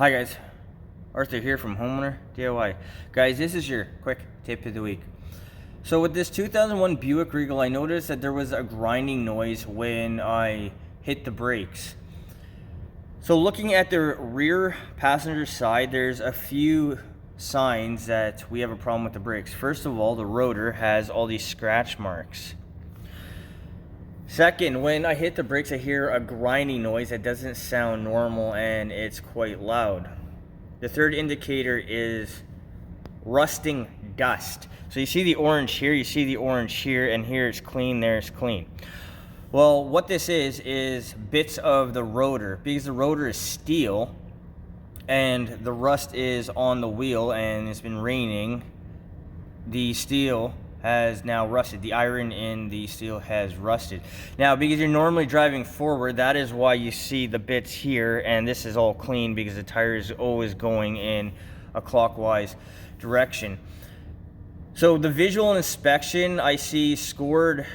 Hi guys, Arthur here from Homeowner DIY. Guys, this is your quick tip of the week. So with this 2001 Buick Regal, I noticed that there was a grinding noise when I hit the brakes. So looking at the rear passenger side, there's a few signs that we have a problem with the brakes. First of all, the rotor has all these scratch marks. Second, when I hit the brakes, I hear a grinding noise that doesn't sound normal and it's quite loud. The third indicator is rusting dust. So you see the orange here, you see the orange here, and here it's clean, there it's clean. Well, what this is bits of the rotor, because the rotor is steel and the rust is on the wheel and it's been raining. The steel has now rusted. The iron in the steel has rusted. Now, because you're normally driving forward, that is why you see the bits here, and this is all clean because the tire is always going in a clockwise direction. So the visual inspection, I see scored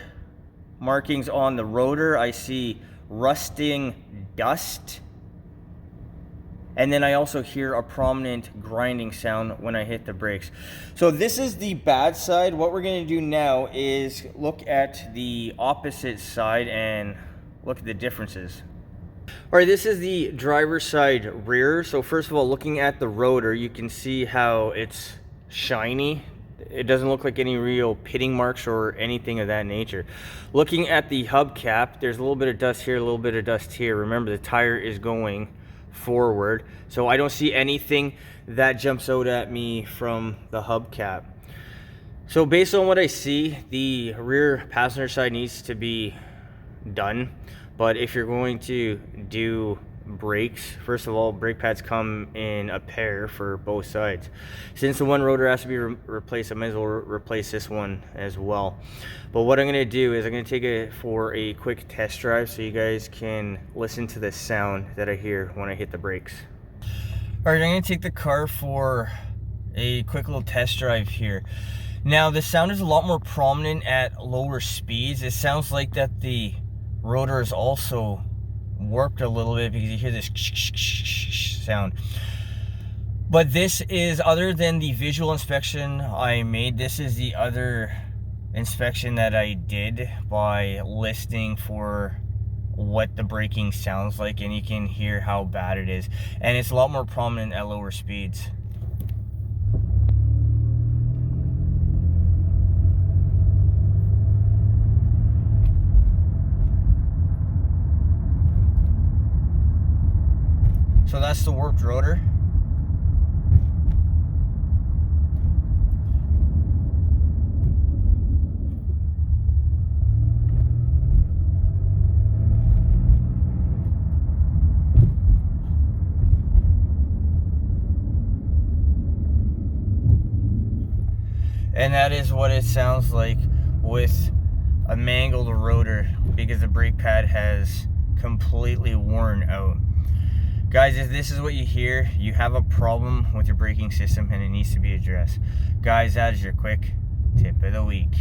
markings on the rotor, I see rusting dust, and then I also hear a prominent grinding sound when I hit the brakes. So this is the bad side. What we're gonna do now is look at the opposite side and look at the differences. All right, this is the driver's side rear. So first of all, looking at the rotor, you can see how it's shiny. It doesn't look like any real pitting marks or anything of that nature. Looking at the hubcap, there's a little bit of dust here, a little bit of dust here. Remember, the tire is going forward, so I don't see anything that jumps out at me from the hubcap. So based on what I see, the rear passenger side needs to be done. But if you're going to do brakes, first of all, brake pads come in a pair for both sides. Since the one rotor has to be replaced, I might as well replace this one as well. But what I'm going to do is I'm going to take it for a quick test drive so you guys can listen to the sound that I hear when I hit the brakes. All right, I'm going to take the car for a quick little test drive here. Now, the sound is a lot more prominent at lower speeds. It sounds like that the rotor is also warped a little bit because you hear this sound. But this is, other than the visual inspection I made, this is the other inspection that I did by listening for what the braking sounds like, and you can hear how bad it is, and it's a lot more prominent at lower speeds. So that's the warped rotor. And that is what it sounds like with a mangled rotor, because the brake pad has completely worn out. Guys, if this is what you hear, you have a problem with your braking system and it needs to be addressed. Guys, that is your quick tip of the week.